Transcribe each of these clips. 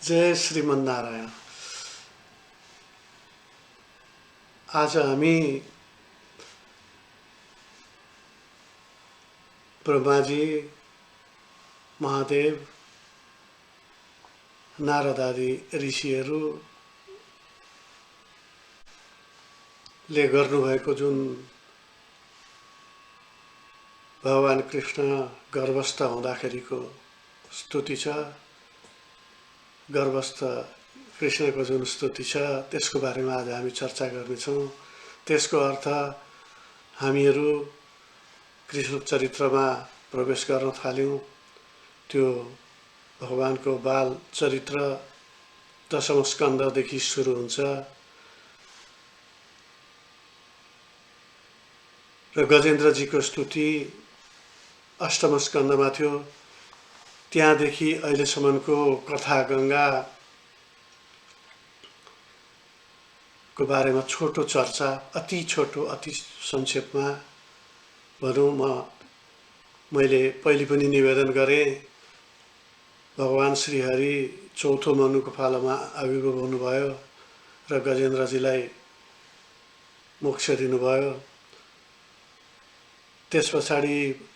जय श्रीमन्नारायण। आज हामी ब्रह्माजी, महादेव, नारद आदि ऋषिहरूले गर्नुभएको जुन भगवान कृष्ण गर्भस्थ हुँदाखेरिको स्तुति छ, गर्भस्थ कृष्णको जुन स्तुति छ त्यसको बारेमा आज हामी चर्चा गर्नेछौँ। त्यसको अर्थ हामीहरू कृष्ण चरित्रमा प्रवेश गर्न थाल्यौँ। त्यो भगवानको बाल चरित्र दशम स्कन्धदेखि सुरु हुन्छ र गजेन्द्रजीको स्तुति अष्टम स्कन्धमा थियो। त्यहाँदेखि अहिलेसम्मको कथा गङ्गाको बारेमा छोटो चर्चा, अति छोटो, अति संक्षेपमा भनौँ। मैले पहिले पनि निवेदन गरेँ, भगवान श्रीहरि चौथो मनुको पालामा आविर्भाव हुनुभयो र गजेन्द्रजीलाई मोक्ष दिनुभयो। त्यस पछाडि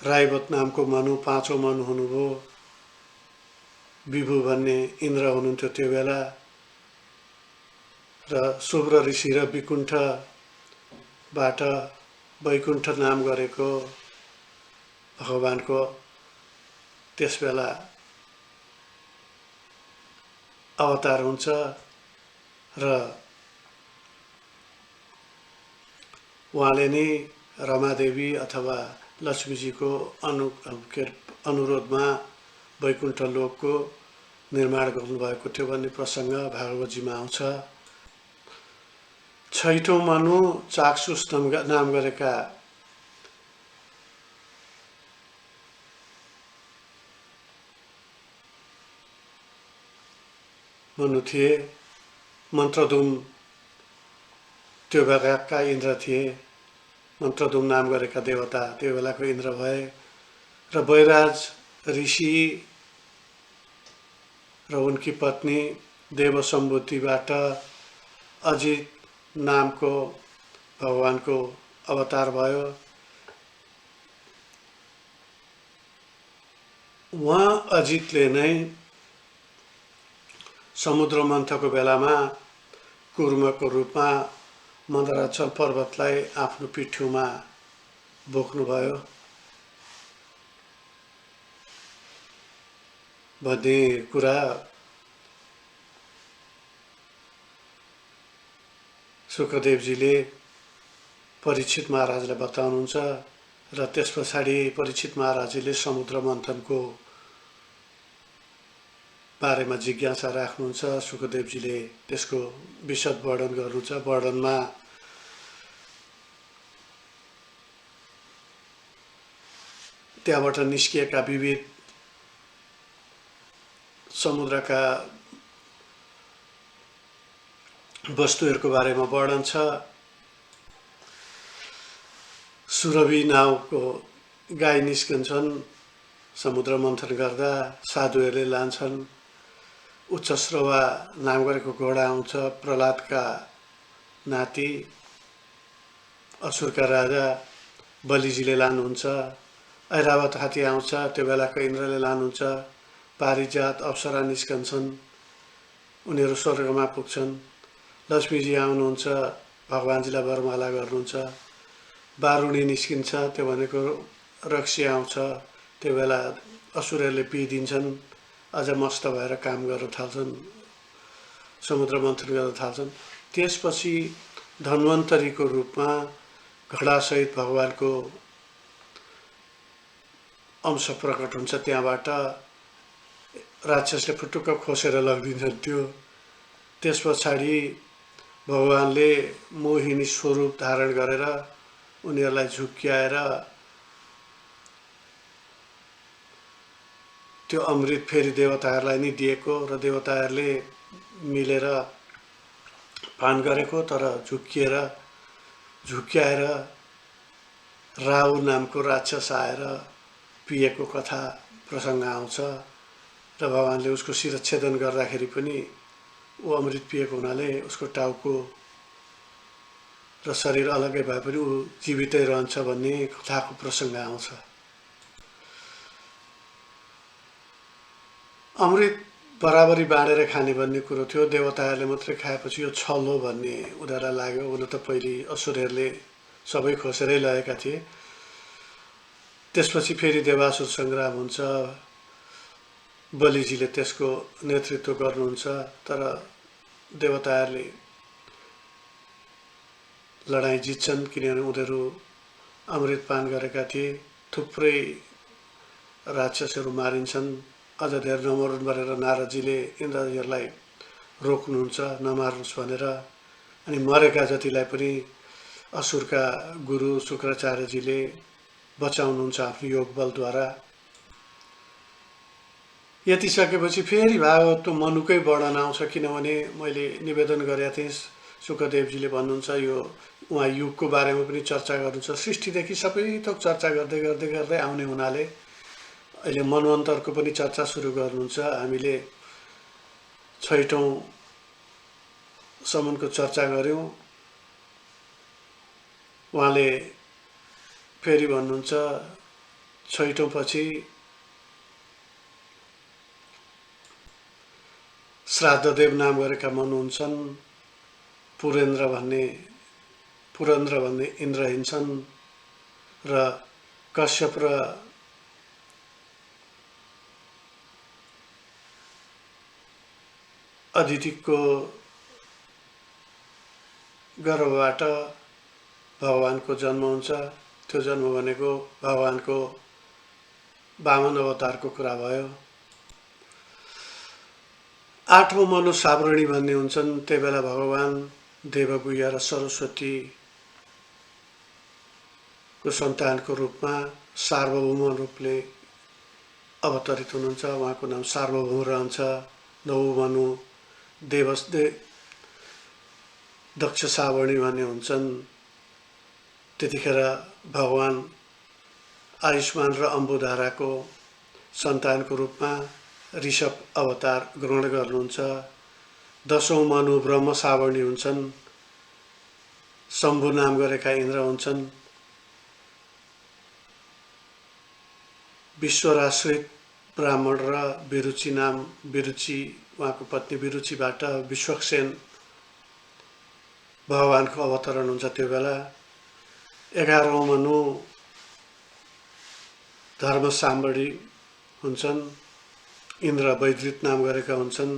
रायवत नामको मनु पाँचौं मनु हुनुभयो। विभु भन्ने इन्द्र हुनुहुन्थ्यो त्यो बेला, र शुभ्र ऋषि र विकुण्ठबाट वैकुण्ठ नाम गरेको भगवानको त्यस बेला अवतार हुन्छ र उहाँले नै रमादेवी अथवा लक्ष्मीजीको अनुरोधमा वैकुण्ठ लोकको निर्माण गर्नुभएको थियो भन्ने प्रसङ्ग भागवतजीमा आउँछ। छैठौं मनु चाक्षुष नाम गरेका मनु थिए। मन्त्रधुम त्यो बेलाका इन्द्र थिए। मन्त्रधुम नाम गरेका देवता त्यो बेलाको इन्द्र भए र बैराज ऋषि र उनकी पत्नी देवसम्भूतिबाट अजित नामको भगवानको अवतार भयो। उहाँ अजितले नै समुद्र मन्थनको बेलामा कुर्मको रूपमा मन्दराचल पर्वतलाई आफ्नो पिठ्युमा बोक्नुभयो भन्ने कुरा सुखदेवजीले परीक्षित महाराजलाई बताउनुहुन्छ र त्यस पछाडि परीक्षित महाराजले समुद्र मन्थनको बारेमा जिज्ञासा राख्नुहुन्छ। सुखदेवजीले त्यसको विशद वर्णन गर्नुहुन्छ। वर्णनमा त्यहाँबाट निस्किएका विविध समुद्रका वस्तुहरूको बारेमा वर्णन छ। सुरभि नाउँको गाई निस्कन्छन् समुद्र मन्थन गर्दा, साधुहरूले लान्छन्। उच्चश्रवा नाम गरेको घोडा आउँछ, प्रहलादका नाति असुरका राजा बलिजीले लानुहुन्छ। ऐरावत हात्ती आउँछ, त्यो बेलाको इन्द्रले लानुहुन्छ। पारिजात अप्सरा निस्कन्छन्, उनीहरू स्वर्गमा पुग्छन्। लक्ष्मीजी आउनुहुन्छ, भगवानजीलाई वरमाला गर्नुहुन्छ। बारुणी निस्किन्छ, त्यो भनेको रक्सी आउँछ, त्यो बेला असुरहरूले पिइदिन्छन्, अझ मस्त भएर काम गर्न थाल्छन्, समुद्र मन्थन गर्न थाल्छन्। त्यसपछि धन्वन्तरीको रूपमा घडासहित भगवानको अंश प्रकट हुन्छ। त्यहाँबाट राक्षसले फुटुक्क खोसेर लगिदिन्छन् त्यो। त्यस पछाडि भगवानले मोहिनी स्वरूप धारण गरेर उनीहरूलाई झुक्क्याएर त्यो अमृत फेरि देवताहरूलाई नै दिएको र देवताहरूले मिलेर पान गरेको, तर झुक्क्याएर राहु नामको राक्षस आएर पिएको कथा प्रसङ्ग आउँछ र भगवानले उसको शिरच्छेदन गर्दाखेरि पनि ऊ अमृत पिएको हुनाले उसको टाउको र शरीर अलग्गै भए पनि ऊ जीवितै रहन्छ भन्ने कथाको प्रसङ्ग आउँछ। अमृत बराबरी बाँडेर खाने भन्ने कुरो थियो। देवताहरूले मात्रै खाएपछि यो छल हो भन्ने उनीहरूलाई लाग्यो। हुन त पहिले असुरहरूले सबै खोसेरै लगेका थिए। त्यसपछि फेरि देवासुर सङ्ग्राम हुन्छ, बलिजीले त्यसको नेतृत्व गर्नुहुन्छ, तर देवताहरूले लडाईँ जित्छन् किनभने उनीहरू अमृतपान गरेका थिए। थुप्रै राक्षसहरू मारिन्छन्। अझ धेरै नमरुन् भनेर नारदजीले इन्द्रजीहरूलाई रोक्नुहुन्छ, नमार्नुहोस् भनेर। अनि मरेका जतिलाई पनि असुरका गुरु शुक्राचार्यजीले बचाउनुहुन्छ आफ्नो योग बलद्वारा। यति सकेपछि फेरि भागवतको मनुकै वर्णन आउँछ, किनभने मैले निवेदन गरेका थिएँ, शुकदेवजीले भन्नुहुन्छ यो उहाँ युगको बारेमा पनि चर्चा गर्नुहुन्छ। सृष्टिदेखि सबै थोक चर्चा गर्दै गर्दै गर्दै आउने हुनाले अहिले मनवन्तरको पनि चर्चा सुरु गर्नुहुन्छ। हामीले 6औं सम्मको चर्चा गऱ्यौँ। उहाँले फेरि भन्नुहुन्छ 6औं पछि श्राद्धदेव नाम गरेका मनु हुन्छन्। पुरेन्द्र भन्ने इन्द्र हिँड्छन् र कश्यप र अदितिको गर्भबाट भगवानको जन्म हुन्छ। त्यो जन्म भनेको भगवानको वामन अवतारको कुरा भयो। 8औं मनु सावरणी भन्ने हुन्छन्। त्यही बेला भगवान देवगुह्य र सरस्वतीको सन्तानको रूपमा सार्वभौम रूपले अवतरित हुनुहुन्छ। उहाँको नाम सार्वभौम रहन्छ। 9औं मनु दक्ष सावरणी भन्ने हुन्छन्। त्यतिखेर भगवान आयुष्मान र अम्बुधाराको सन्तानको रूपमा ऋषभ अवतार ग्रहण गर्नुहुन्छ। 10औं मनु ब्रह्म सावरणी हुन्छन्। शम्भु नाम गरेका इन्द्र हुन्छन्। विश्वराश्रित ब्राह्मण र विरुचि उहाँको पत्नी विरुचिबाट विश्वक्सेन भगवानको अवतरण हुन्छ। त्यो बेला 11औं मनु धर्म सावरणी हुन्छन्। इन्द्र वैदृत नाम गरेका हुन्छन्।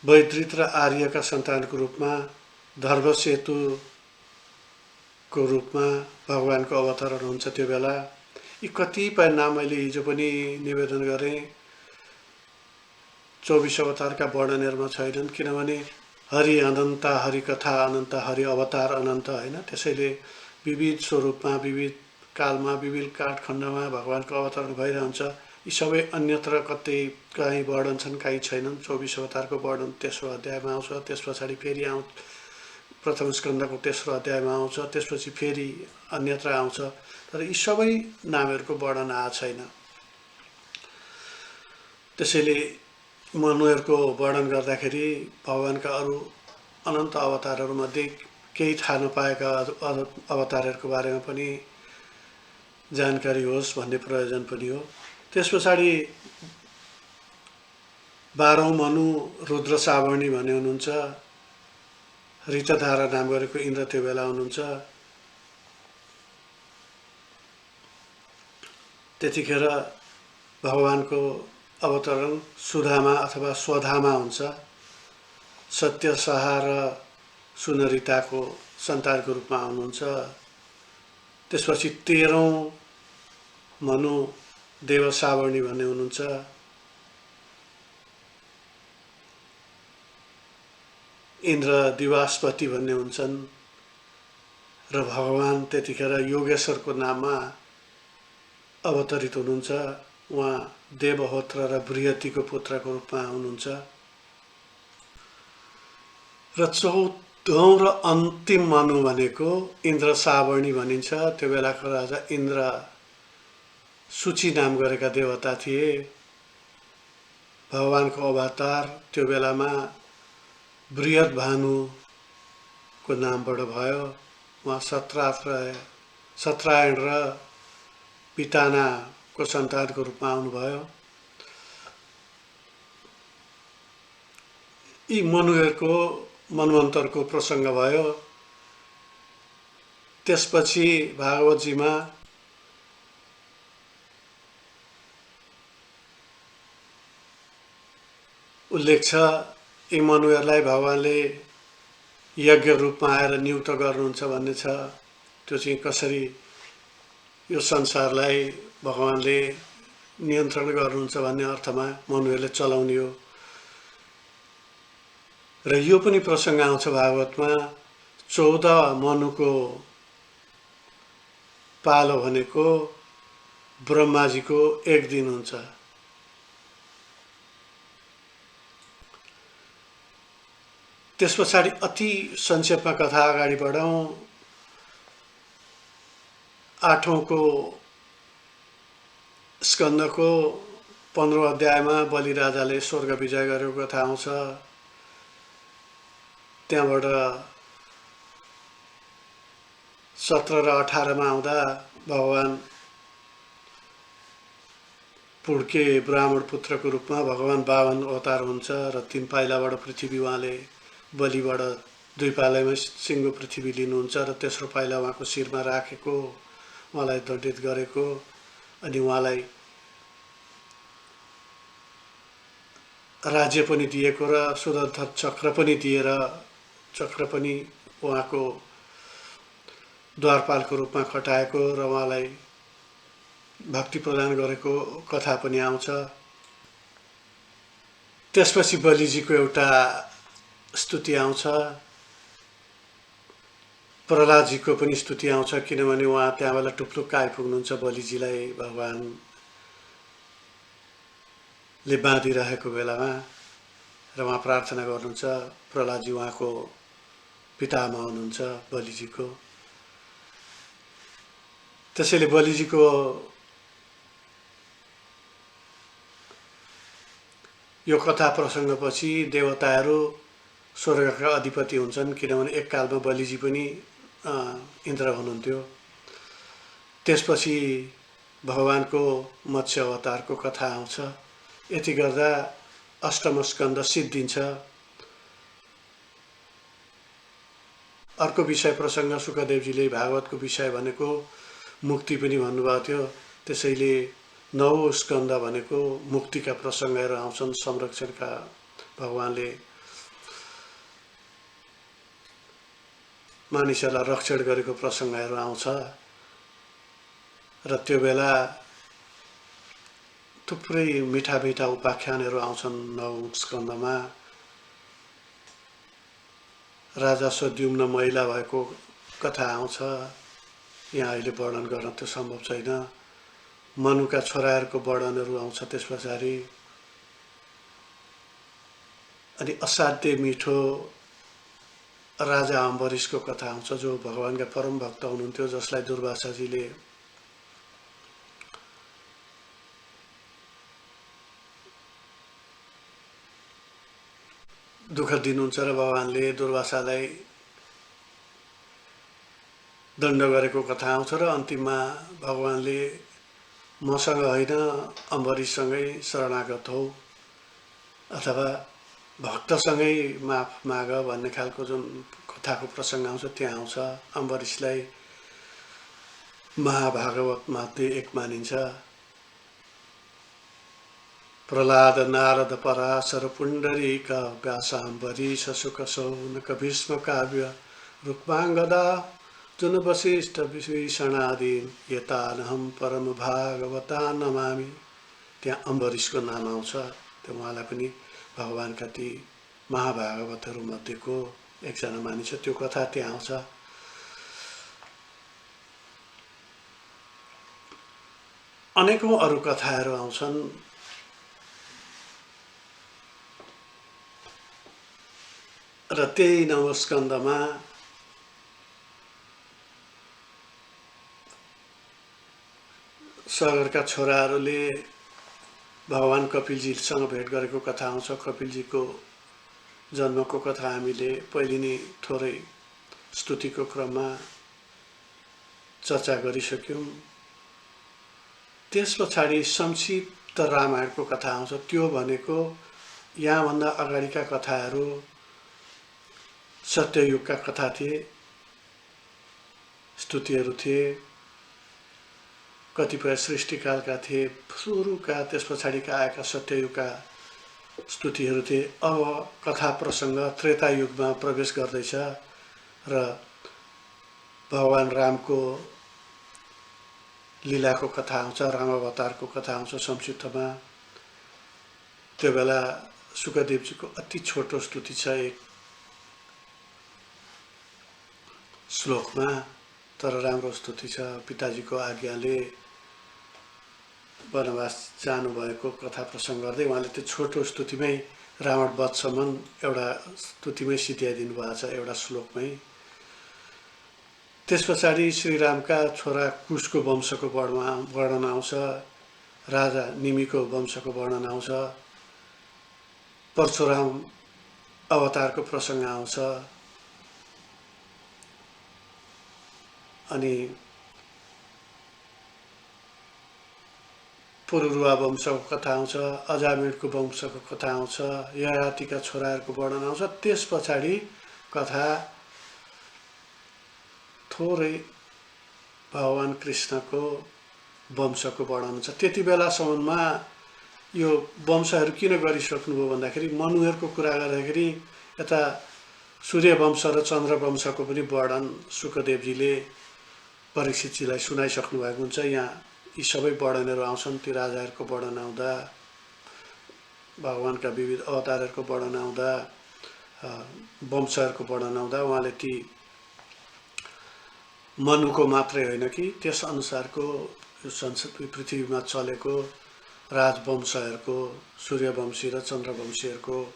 वैदृत र आर्यका सन्तानको रूपमा धर्मसेतुको रूपमा भगवानको अवतरण हुन्छ। त्यो बेला यी कतिपय नाम मैले हिजो पनि निवेदन गरेँ। 24 अवतारका वर्णनहरूमा छैनन्, किनभने हरि अनन्त, हरि कथा अनन्त, हरि अवतार अनन्त होइन। त्यसैले विविध स्वरूपमा, विविध कालमा, विविध कालखण्डमा भगवानको अवतरण भइरहन्छ। यी सबै अन्यत्र कतै कहीँ वर्णन छन्, कहीँ छैनन्। 24 अवतारको वर्णन तेस्रो अध्यायमा आउँछ। त्यस पछाडि फेरि प्रथम स्कन्धको तेस्रो अध्यायमा आउँछ। त्यसपछि फेरि अन्यत्र आउँछ। तर यी सबै नामहरूको वर्णन आएको छैन। त्यसैले मनुहरूको वर्णन गर्दाखेरि भगवानका अरू अनन्त अवतारहरूमध्ये केही थाहा नपाएका अवतारहरूको बारेमा पनि जानकारी होस् भन्ने प्रयोजन पनि हो। त्यस पछाडि 12औं मनु रुद्र सावरणी भन्ने हुनुहुन्छ। ऋतधारा नाम गरेको इन्द्र त्यो बेला हुनुहुन्छ। त्यतिखेर भगवानको अवतरण सुधामा अथवा स्वधामा हुन्छ। सत्यसहा र सुनरिताको सन्तानको रूपमा आउनुहुन्छ। त्यसपछि 13औं मनु देव सावरणी भन्ने हुनुहुन्छ। इन्द्र दिवास्पति भन्ने हुन्छन् र भगवान त्यतिखेर योगेश्वरको नाममा अवतरित हुनुहुन्छ। उहाँ देवहोत्र र बृहतिको पुत्रको रूपमा हुनुहुन्छ। र 14औं र अन्तिम मनु भनेको इन्द्र सावरणी भनिन्छ। त्यो बेलाको राजा इन्द्र सूची नाम गरेका देवता थिए। भगवानको अवतार त्यो बेलामा बृहत भानुको नामबाट भयो। उहाँ सत्रायण र पितानाको सन्तानको रूपमा आउनुभयो। यी मनुहरूको मनवन्तरको प्रसङ्ग भयो। त्यसपछि भागवतजीमा उल्लेख छ, यी मनुहरूलाई भगवानले यज्ञ रूपमा आएर नियुक्त गर्नुहुन्छ भन्ने छ। त्यो चाहिँ कसरी यो संसारलाई भगवानले नियन्त्रण गर्नुहुन्छ भन्ने अर्थमा मनुहरूले चलाउने हो। र यो पनि प्रसङ्ग आउँछ भागवतमा, 14 मनुको पालो भनेको ब्रह्माजीको एक दिन हुन्छ। त्यस पछाडि अति संक्षेपमा कथा अगाडि बढौँ। 8औं स्कन्धको 15औं अध्यायमा बलि राजाले स्वर्ग विजय गरेको कथा आउँछ। त्यहाँबाट 17 र 18 मा आउँदा भगवान पुड्के ब्राह्मण पुत्रको रूपमा भगवान 52 अवतार हुन्छ र 3 पाइलाबाट पृथ्वी उहाँले बलिबाट 2 पाइलामा सिङ्गो पृथ्वी लिनुहुन्छ र तेस्रो पाइला उहाँको शिरमा राखेको, उहाँलाई दण्डित गरेको, अनि उहाँलाई राज्य पनि दिएको र सुदर्शन चक्र पनि दिएर चक्र पनि उहाँको द्वारपालको रूपमा खटाएको र उहाँलाई भक्ति प्रदान गरेको कथा पनि आउँछ। त्यसपछि बलिजीको एउटा स्तुति आउँछ, प्रहलादजीको पनि स्तुति आउँछ, किनभने उहाँ त्यहाँ बेला टुप्लुक्क आइपुग्नुहुन्छ बलिजीलाई भगवानले बाँधिरहेको बेलामा र उहाँ प्रार्थना गर्नुहुन्छ। प्रहलादजी उहाँको पितामह हुनुहुन्छ बलिजीको। त्यसैले बलिजीको यो कथा प्रसङ्गपछि देवताहरू स्वर्गका अधिपति हुन्छन्, किनभने एक कालमा बलिजी पनि इन्द्र हुनुहुन्थ्यो। त्यसपछि भगवानको मत्स्य अवतारको कथा आउँछ। यति गर्दा 8औं स्कन्ध सिद्धिन्छ। अर्को विषय प्रसङ्ग सुखदेवजीले भागवतको विषय भनेको मुक्ति पनि भन्नुभएको थियो। त्यसैले 9औं स्कन्द भनेको मुक्तिका प्रसङ्गहरू आउँछन्, संरक्षणका भगवानले मानिसहरूलाई रक्षण गरेको प्रसङ्गहरू आउँछ र त्यो बेला थुप्रै मिठा मिठा उपाख्यानहरू आउँछन्। 9औं स्कन्दमा राजा सद्युम्न महिला भएको कथा आउँछ। यहाँ अहिले वर्णन गर्न त्यो सम्भव छैन। मनुका छोराहरूको वर्णनहरू आउँछ त्यस पछाडि। अनि असाध्य मिठो राजा अम्बरीशको कथा आउँछ, जो भगवानका परम भक्त हुनुहुन्थ्यो, जसलाई दुर्वासाजीले दुःख दिनुहुन्छ र भगवानले दुर्वासालाई दण्ड गरेको कथा आउँछ र अन्तिममा भगवानले मसँग होइन अम्बरीशसँगै शरणागत हौ अथवा भक्तसँगै माफ माग भन्ने खालको जुन कथाको प्रसङ्ग आउँछ त्यहाँ आउँछ। अम्बरीशलाई महाभागवत मध्ये एक मानिन्छ। प्रहलाद नारद पराशर पुण्डरीक व्यासाम्बरीश शुक शौनक भीष्म काव्य रुक्माङ्गदा जुन वशिष्ठ विभीषणादीन यतानहं परम भागवता नमामि। त्यहाँ अम्बरीशको नाम आउँछ। त्यो उहाँलाई पनि भगवानका ती महाभागवतहरू मध्येको एकजना मानिस। त्यो कथा त्यहाँ आउँछ। अनेकौं अरू कथाहरू आउँछन्। र त्यही 9औं स्कन्दमा सगरका छोराहरूले भगवान कपिलजीसँग भेट गरेको कथा आउँछ। कपिलजीको जन्मको कथा हामीले पहिले नै थोरै स्तुतिको क्रममा चर्चा गरिसक्यौं। त्यस पछाडि संक्षिप्त रामायणको कथा आउँछ। त्यो भनेको यहाँभन्दा अगाडिका कथाहरू सत्ययुगका कथा थिए, स्तुतिहरू थिए, कतिपय सृष्टिकालका थिए, सुरुका त्यस पछाडिका आएका सत्ययुगका स्तुतिहरू थिए। अब कथा प्रसङ्ग त्रेता युगमा प्रवेश गर्दैछ र भगवान रामको लीलाको कथा आउँछ, रामावतारको कथा आउँछ संक्षिप्तमा। त्यो बेला सुकदेवजीको अति छोटो स्तुति छ, एक श्लोकमा, तर राम्रो स्तुति छ। पिताजीको आज्ञाले वनवास जानुभएको कथा प्रसङ्ग गर्दै उहाँले त्यो छोटो स्तुतिमै रावण वधसम्म एउटा स्तुतिमै सिद्ध्याइदिनु भएको छ, एउटा श्लोकमै। त्यस पछाडि श्रीरामका छोरा कुशको वंशको वर्णन आउँछ, राजा निमिको वंशको वर्णन आउँछ, परशुराम अवतारको प्रसङ्ग आउँछ, अनि पुरुरुवा वंशको कथा आउँछ, अजामिलको वंशको कथा आउँछ, ययातिका छोराहरूको वर्णन आउँछ। त्यस पछाडि कथा थोरै भगवान कृष्णको वंशको वर्णन छ। त्यति बेलासम्ममा यो वंशहरू किन गरिसक्नुभयो भन्दाखेरि मनुहरूको कुरा गर्दाखेरि यता सूर्यवंश र चन्द्रवंशको पनि वर्णन सुकदेवजीले परीक्षितजीलाई सुनाइसक्नु भएको हुन्छ। यहाँ यी सबै वर्णनहरू आउँछन्। ती राजाहरूको वर्णन आउँदा, भगवानका विविध अवतारहरूको वर्णन आउँदा, वंशहरूको वर्णन आउँदा उहाँले ती मनुको मात्रै होइन कि त्यस अनुसारको यो पृथ्वीमा चलेको राजवंशहरूको, सूर्यवंशी र चन्द्रवंशीहरूको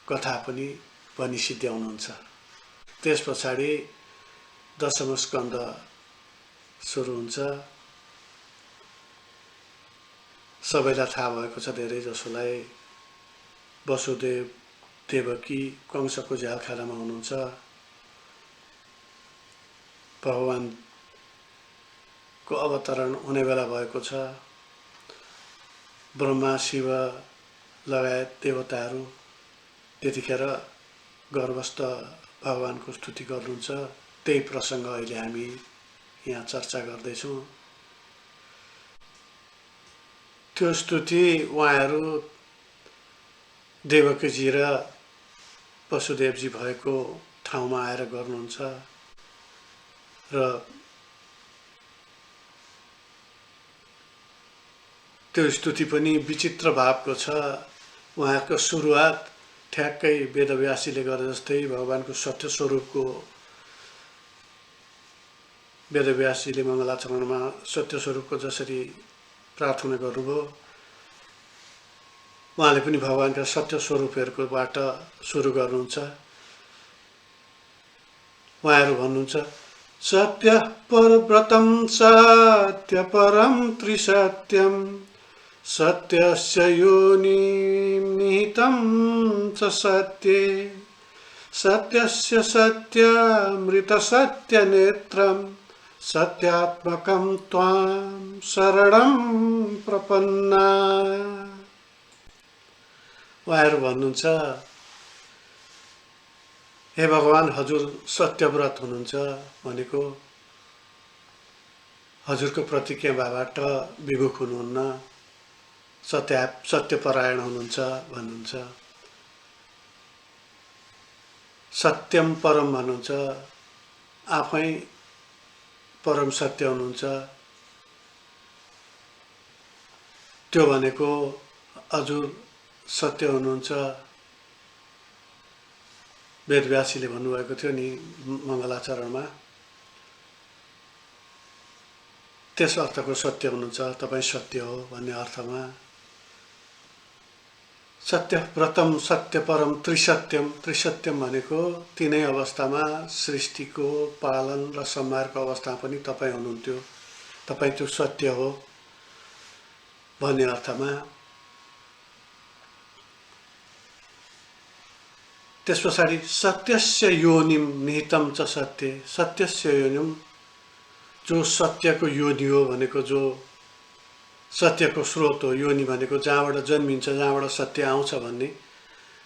कथा पनि भनी सिद्ध्याउनुहुन्छ। त्यस पछाडि दशम स्कन्द सुरु हुन्छ। सबैलाई थाहा भएको छ, धेरै जसोलाई, वसुदेव देवकी कंसको झ्यालखानामा हुनुहुन्छ। भगवानको अवतरण हुने बेला भएको छ। ब्रह्मा शिव लगायत देवताहरू त्यतिखेर गर्भस्थ भगवानको स्तुति गर्नुहुन्छ। त्यही प्रसङ्ग अहिले हामी यहाँ चर्चा गर्दैछौँ। त्यो स्तुति उहाँहरू देवकीजी र वसुदेवजी भएको ठाउँमा आएर गर्नुहुन्छ र त्यो स्तुति पनि विचित्र भावको छ। उहाँको सुरुवात ठ्याक्कै वेदव्यासीले गरे जस्तै भगवानको सत्य स्वरूपको, वेदव्यासीले मङ्गलाचरणमा सत्य स्वरूपको जसरी प्रार्थना गर्नुभयो, उहाँले पनि भगवानका सत्य स्वरूपहरूकोबाट सुरु गर्नुहुन्छ। उहाँहरू भन्नुहुन्छ, सत्य परव्रतं सत्य परं त्रिसत्यं सत्यस्य योनिं निहितं च सत्ये सत्यस्य सत्यमृतसत्यनेत्रं सत्यात्मकं त्वां शरणं प्रपन्ना। उहाँहरू भन्नुहुन्छ, हे भगवान, हजुर सत्यव्रत हुनुहुन्छ भनेको हजुरको प्रतिज्ञाबाट विमुख हुनुहुन्न, सत्यपरायण हुनुहुन्छ भन्नुहुन्छ। सत्यम परम भन्नुहुन्छ, आफै परम सत्य हुनुहुन्छ। त्यो भनेको हजुर सत्य हुनुहुन्छ। वेदव्यासीले भन्नुभएको थियो नि मङ्गलाचरणमा, त्यस अर्थको सत्य हुनुहुन्छ, तपाईँ सत्य हो भन्ने अर्थमा। सत्य व्रतम सत्य परम त्रिसत्यम, त्रिसत्यम भनेको तीनै अवस्थामा, सृष्टिको पालन र संहारको अवस्थामा पनि तपाईँ हुनुहुन्थ्यो, तपाईँ त्यो सत्य हो भन्ने अर्थमा। त्यसपछाडि सत्यस्य योनिम निहितम च सत्य, सत्यस्य योनिम जो सत्यको योनि हो भनेको, जो सत्यको स्रोत हो, योनि भनेको जहाँबाट जन्मिन्छ, जहाँबाट सत्य आउँछ भन्ने,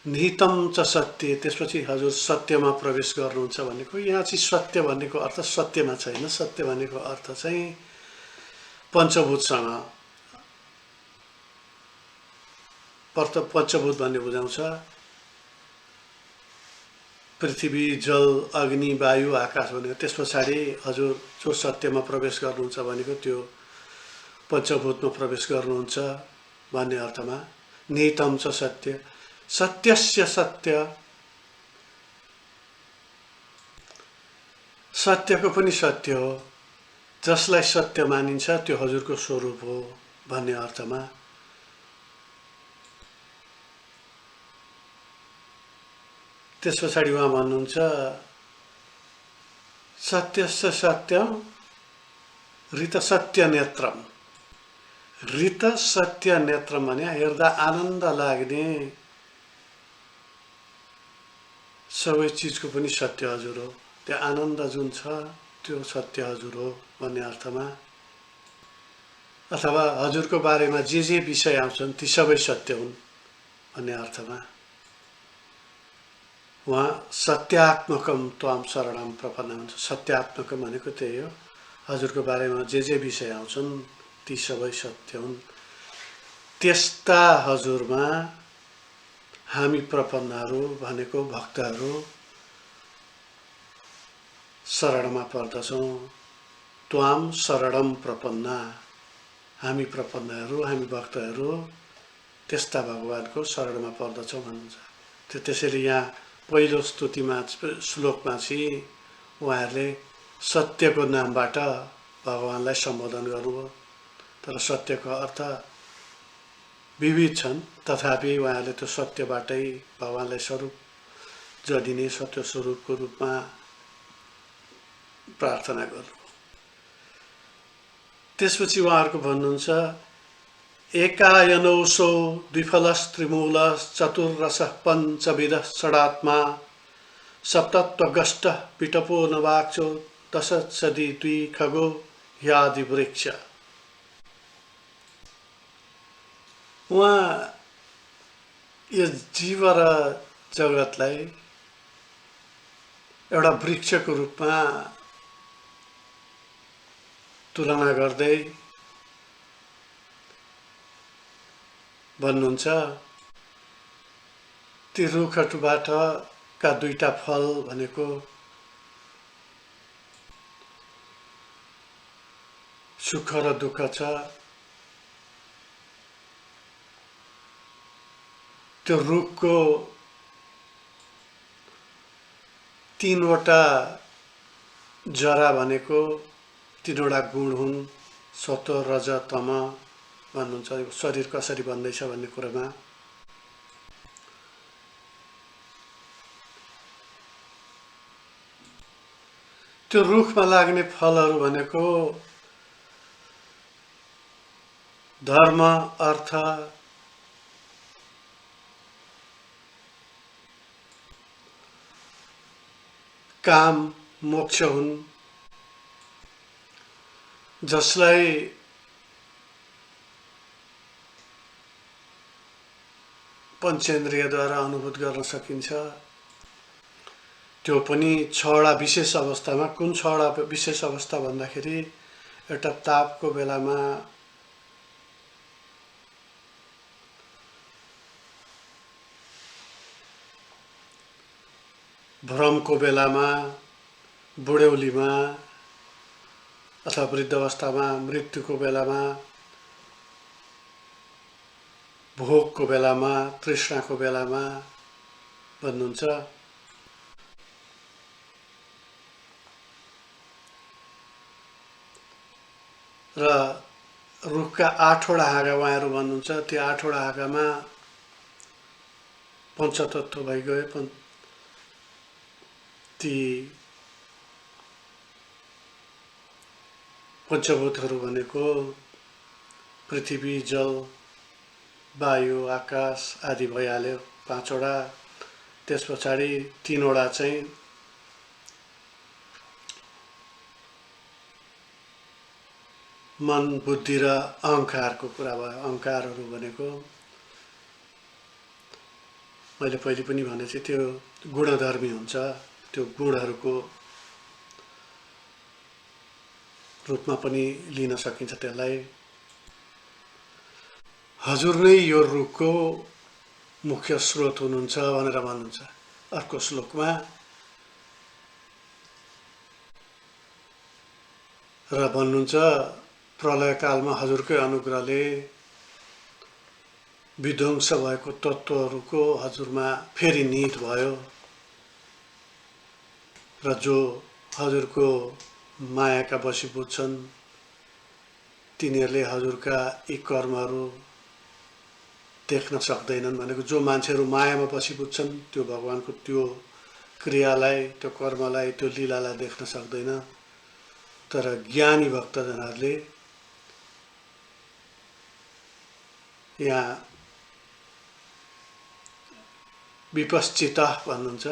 निहितम च सत्य, त्यसपछि हजुर सत्यमा प्रवेश गर्नुहुन्छ भनेको। यहाँ चाहिँ सत्य भनेको अर्थ सत्यमा छैन, सत्य भनेको अर्थ चाहिँ पञ्चभूतसँग, पञ्चभूत भन्ने बुझाउँछ। पृथ्वी, जल, अग्नि, वायु, आकाश भनेको। त्यस पछाडि हजुर जो सत्यमा प्रवेश गर्नुहुन्छ भनेको त्यो पञ्चभूतमा प्रवेश गर्नुहुन्छ भन्ने अर्थमा। निहितम च सत्य, सत्यस्य सत्य, सत्यको पनि सत्य हो, जसलाई सत्य मानिन्छ त्यो हजुरको स्वरूप हो भन्ने अर्थमा। त्यस पछाडि उहाँ भन्नुहुन्छ सत्यस्य सत्यम ऋत सत्य नेत्रम, ऋत सत्य नेत्रम भने हेर्दा आनन्द लाग्ने सबै चिजको पनि सत्य हजुर हो, त्यो आनन्द जुन छ त्यो सत्य हजुर हो भन्ने अर्थमा। अथवा हजुरको बारेमा जे विषय आउँछन् ती सबै सत्य हुन् भन्ने अर्थमा। उहाँ सत्यात्मकम त्वाम शरणम प्रपन्न हुन्छ। सत्यात्मकम भनेको त्यही हो, हजुरको बारेमा जे विषय आउँछन् ती सबै सत्य हुन्। त्यस्ता हजुरमा हामी प्रपन्नहरू भनेको भक्तहरू शरणमा पर्दछौँ। त्वाम शरणम प्रपन्ना, हामी प्रपन्नहरू, हामी भक्तहरू त्यस्ता भगवानको शरणमा पर्दछौँ भन्नुहुन्छ। त्यसैले यहाँ पहिलो स्तुतिमा, श्लोकमा चाहिँ उहाँहरूले सत्यको नामबाट भगवानलाई सम्बोधन गर्नुभयो। तर सत्यको अर्थ विविध छन्, तथापि उहाँहरूले त्यो सत्यबाटै भगवानलाई स्वरूप जडिने सत्य स्वरूपको रूपमा प्रार्थना गर्नु। त्यसपछि उहाँहरूको भन्नुहुन्छ एकायनौसो द्विफलस्त्रिमूल चतुर्रस पञ्चविध षडात्मा सप्तत्वगष्ट पिटपो नवाक्षो दशसदि द्वि खगो ह्यादि वृक्ष। उहाँ यो जीव र जगतलाई एउटा वृक्षको रूपमा तुलना गर्दै भन्नुहुन्छ ती रुखहरूबाट का दुईटा फल भनेको सुख र दुःख छ। त्यो रुखको तीनवटा जरा भनेको तीनवटा गुण हुन्, सत्व रज तम भन्नुहुन्छ। शरीर कसरी बन्दैछ भन्ने कुरामा त्यो रुखमा लाग्ने फलहरू भनेको धर्म, अर्थ, काम, मोक्ष हुन्, जसलाई पञ्चेन्द्रियद्वारा अनुभूत गर्न सकिन्छ। त्यो पनि छवटा विशेष अवस्थामा। कुन छवटा विशेष अवस्था भन्दाखेरि एउटा तापको बेलामा, भ्रमको बेलामा, बुढ्यौलीमा अथवा वृद्ध अवस्थामा, मृत्युको बेलामा, भोगको बेलामा, तृष्णाको बेलामा भन्नुहुन्छ। र रुखका 8वटा हाँगा उहाँहरू भन्नुहुन्छ। त्यो 8वटा हाँगामा पञ्चतत्व भइगए। ती पञ्चभूतहरू भनेको पृथ्वी, जल, वायु, आकाश आदि भइहाल्यो 5वटा। त्यस पछाडि 3 वटा चाहिँ मन बुद्धि र अहंकारको कुरा भयो। अहंकारहरू भनेको मैले पहिले पनि भनेछु, त्यो गुणधर्मी हुन्छ, त्यो गुणहरूको रूपमा पनि लिन सकिन्छ त्यसलाई। हजुर नै यो रुखको मुख्य स्रोत हुनुहुन्छ भनेर भन्नुहुन्छ। अर्को श्लोकमा र भन्नुहुन्छ, प्रलयकालमा हजुरकै अनुग्रहले विध्वंस भएको तत्त्वहरूको हजुरमा फेरि निहित भयो र जो हजुरको मायाका वशीभूत छन् तिनीहरूले हजुरका यी कर्महरू देख्न सक्दैनन्। भनेको जो मान्छेहरू मायामा वशीभूत छन् त्यो भगवानको त्यो क्रियालाई, त्यो कर्मलाई, त्यो लीलालाई देख्न सक्दैन। तर ज्ञानी भक्तजनहरूले यहाँ विपश्चित भन्नुहुन्छ,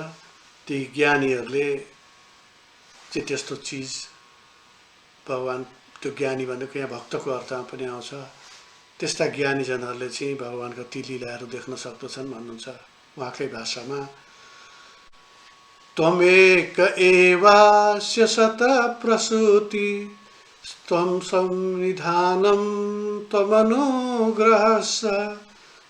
ती ज्ञानीहरूले चाहिँ त्यस्तो चिज भगवान, त्यो ज्ञानी भनेको यहाँ भक्तको अर्थमा पनि आउँछ, त्यस्ता ज्ञानीजनहरूले चाहिँ भगवानका ती लीलाहरू देख्न सक्दछन् भन्नुहुन्छ उहाँकै भाषामा। त्वमेक एवास्य शतप्रसूति त्वं संनिधानं त्वमनुग्रहस्य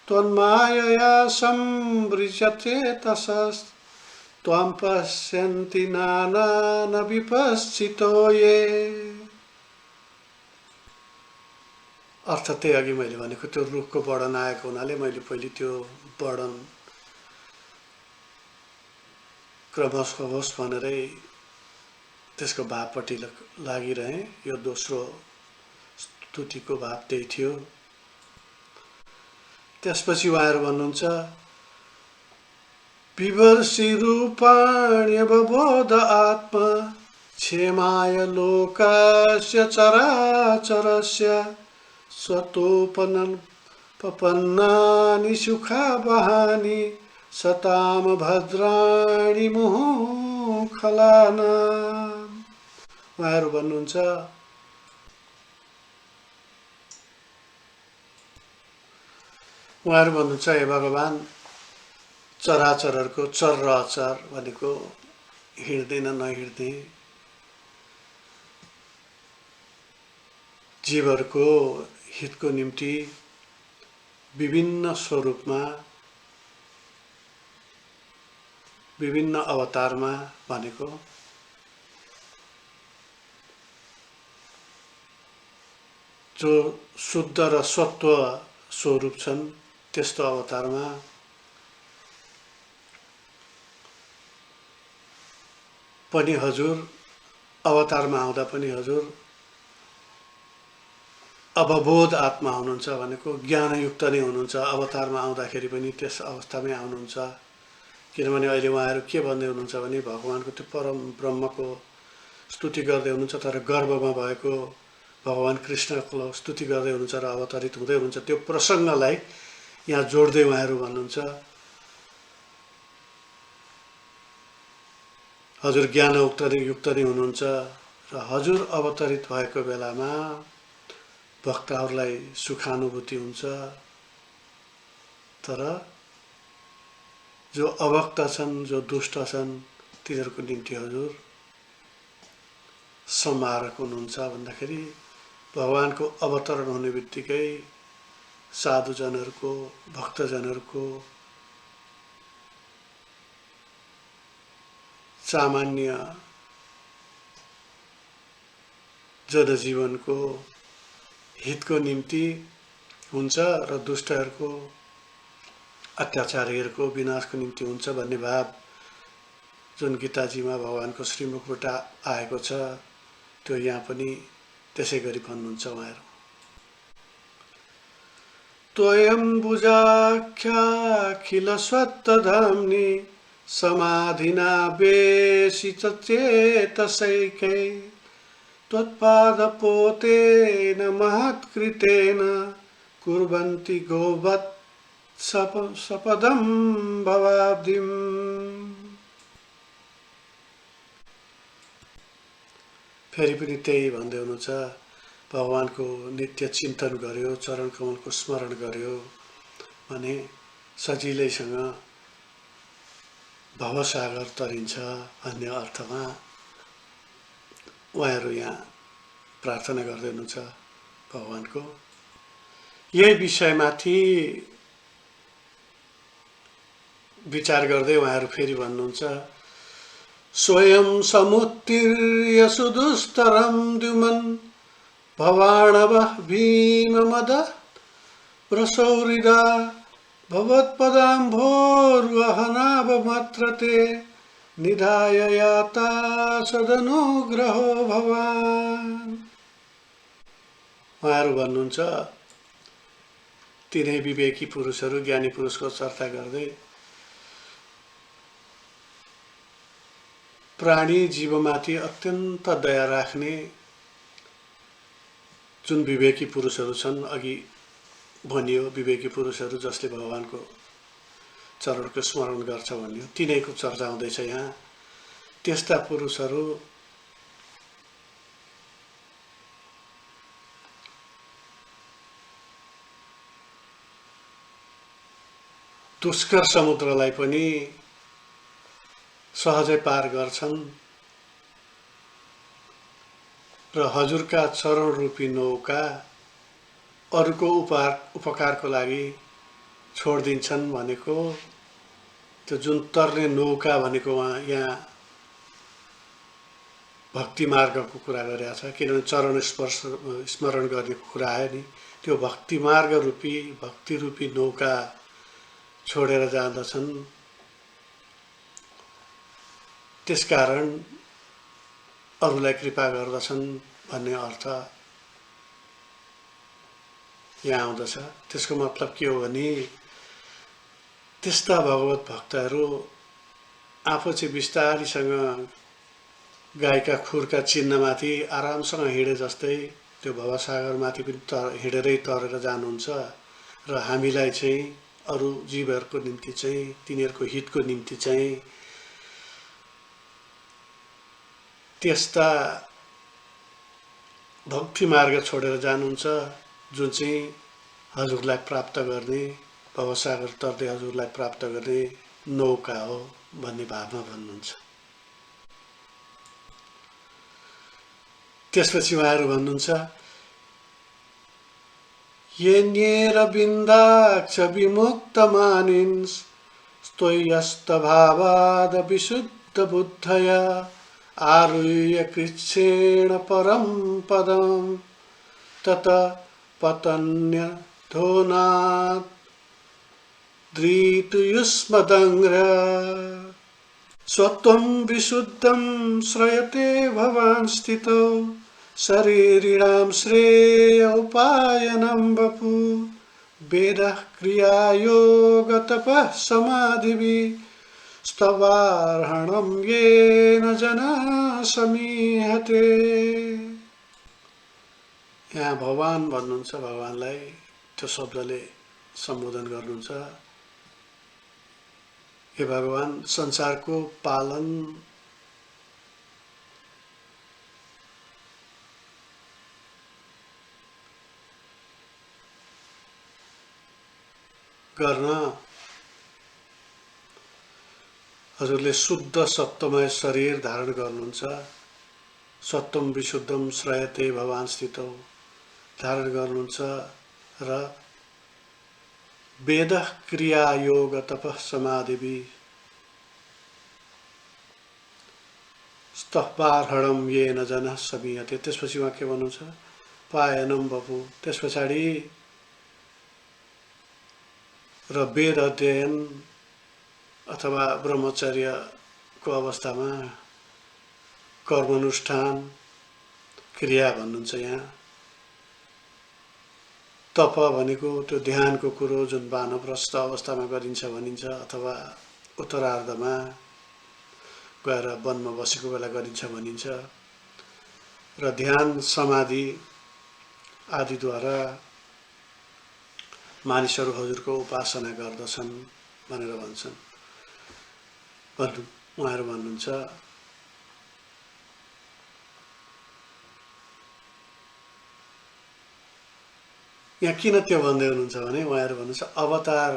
त्वन्मायया संवृजते तसस्त्वं पश्यन्ति नानान विपश्चितो ये। अर्थ त्यही अघि मैले भनेको त्यो रुखको वर्णन आएको हुनाले मैले पहिले त्यो वर्णन क्रमशः होस् भनेरै त्यसको भावपट्टि लागिरहे। यो दोस्रो स्तुतिको भाव त्यही थियो। त्यसपछि उहाँहरू भन्नुहुन्छ, विवर्षि रूपाण्यवबोध आत्मा क्षेमाय लोकस्य चराचरस्य स्वतोपन्नानि सुखावहानि सताम भद्राणि मुहुखलानाम्। उहाँहरू भन्नुहुन्छ, हे भगवान, चराचरहरूको चर र अचर भनेको हिँड्दै नहिँड्दै जीवहरूको हितको निम्ति विभिन्न स्वरूपमा विभिन्न अवतारमा भनेको जो शुद्ध र सत्व स्वरूप छन् त्यस्तो अवतारमा पनि हजुर अवतारमा आउँदा पनि हजुर अवबोध आत्मा हुनुहुन्छ। भनेको ज्ञानयुक्त नै हुनुहुन्छ। अवतारमा आउँदाखेरि पनि त्यस अवस्थामै आउनुहुन्छ। किनभने अहिले उहाँहरू के भन्दै हुनुहुन्छ भने भगवानको त्यो परम ब्रह्मको स्तुति गर्दै हुनुहुन्छ, तर गर्भमा भएको भगवान कृष्णको स्तुति गर्दै हुनुहुन्छ र अवतरित हुँदै हुनुहुन्छ। त्यो प्रसङ्गलाई यहाँ जोड्दै उहाँहरू भन्नुहुन्छ, हजुर ज्ञानयुक्त नै हुनुहुन्छ र हजुर अवतरित भएको बेलामा भक्तहरूलाई सुखानुभूति हुन्छ। तर जो अभक्त छन्, जो दुष्ट छन्, तिनीहरूको निम्ति हजुर संहारक हुनुहुन्छ। भन्दाखेरि भगवानको अवतरण हुने बित्तिकै साधुजनहरूको, भक्तजनहरूको, सामान्य जनजीवनको हितको निम्ति हुन्छ र दुष्टहरूको, अत्याचारीहरूको विनाशको निम्ति हुन्छ भन्ने भाव जुन गीताजीमा भगवानको श्रीमुखबाट आएको छ, त्यो यहाँ पनि त्यसै गरी भन्नुहुन्छ उहाँहरू। त्वयम्बुजाख्याखिल स्वत्तधाम्नि समाधिना वेशितचेतसैकै त्वत्पादपोतेन महत्कृतेन कुर्वन्ति गोवत् सपदं भवाब्धिम्। फेरि पनि त्यही भन्दै हुनुहुन्छ, भगवानको नित्य चिन्तन गर्यो, चरण कमलको स्मरण गर्यो भने सजिलैसँग भवसागर तरिन्छ भन्ने अर्थमा उहाँहरू यहाँ प्रार्थना गर्दै हुनुहुन्छ भगवानको। यही विषयमाथि विचार गर्दै उहाँहरू फेरि भन्नुहुन्छ, स्वयं समुत्तीर्य सुदुस्तरं द्युमन् भवाणवः भीममद व्रसौरिदा भवत्पदाम्भोर्वहनावमत्रते निधाय याता सदनुग्रहो भवान्। उहाँहरू भन्नुहुन्छ, तिनै विवेकी पुरुषहरू, ज्ञानी पुरुषको चर्चा गर्दै प्राणी जीवमाथि अत्यन्त दया राख्ने जुन विवेकी पुरुषहरू छन्, अघि भनियो विवेकी पुरुषहरू जसले भगवानको चरणको स्मरण गर्छ भन्यो, तिनैको चर्चा हुँदैछ यहाँ। त्यस्ता पुरुषहरू दुष्कर समुद्रलाई पनि सहजै पार गर्छन् र हजुरका चरण रूपी नौका अरूको उपकारको लागि छोडिदिन्छन् भनेको त्यो जुन तर्ने नौका भनेको यहाँ भक्ति मार्गको कुरा गरिरहेछ, किनभने चरण स्मरण गर्ने कुरा आयो नि, त्यो भक्ति मार्ग रूपी भक्ति रूपी नौका छोडेर जाँदछन्। त्यसकारण अरूलाई कृपा गर्दछन् भन्ने अर्थ यहाँ आउँदछ। त्यसको मतलब के हो भने त्यस्ता भगवत भक्तहरू आफू चाहिँ बिस्तारीसँग गाईका खुरका चिन्हमाथि आरामसँग हिँडे जस्तै त्यो भवसागरमाथि पनि हिँडेरै तरेर जानुहुन्छ र हामीलाई चाहिँ अरू जीवहरूको निम्ति चाहिँ तिनीहरूको हितको निम्ति चाहिँ त्यस्ता भक्ति मार्ग छोडेर जानुहुन्छ जुन चाहिँ हजुरलाई प्राप्त गर्ने, भवसागर तर्दै हजुरलाई प्राप्त गर्ने नौका हो भन्ने भावमा भन्नुहुन्छ। त्यसपछि उहाँहरू भन्नुहुन्छ, येन्येर बिन्दाक्ष विमुक्तमानिन्स् स्तोयस्तभावाद विशुद्ध बुद्धया आरुह्य कृच्छेण परं पदं तत पतन्य धोनात् धृतयुष्मदङ्घ्र स्वत्वं विशुद्धं श्रयते भवान् स्थितो शरीरिणां श्रेय उपायनं वपु वेदः क्रियायोगतपः समाधिभिः स्तवार्हणं येन जनाः समीहते। यहाँ भगवान भन्नुहुन्छ, भगवानलाई त्यो शब्दले सम्बोधन गर्नुहुन्छ, हे भगवान संसारको पालन गर्न हजुरले शुद्ध सत्वमय शरीर धारण गर्नुहुन्छ। सत्वम विशुद्धम श्रयते भवान् स्थितौ धारण गर्नुहुन्छ र वेद क्रिया योग तपः समाधिभि स्तवार्हणं येन जनः समीहते। त्यसपछि उहाँ के भन्नुहुन्छ, पायनम वपु, त्यस पछाडि र वेद अध्ययन अथवा ब्रह्मचर्यको अवस्थामा कर्मानुष्ठान क्रिया भन्नुहुन्छ यहाँ। तप भनेको त्यो ध्यानको कुरो जुन वानप्रस्थ अवस्थामा गरिन्छ भनिन्छ, अथवा उत्तरार्धमा गएर वनमा बसेको बेला गरिन्छ भनिन्छ र ध्यान समाधि आदिद्वारा मानिसहरू हजुरको उपासना गर्दछन् भनेर भन्छन्। उहाँहरू भन्नुहुन्छ यहाँ किन त्यो भन्दै हुनुहुन्छ भने उहाँहरू भन्नुहुन्छ अवतार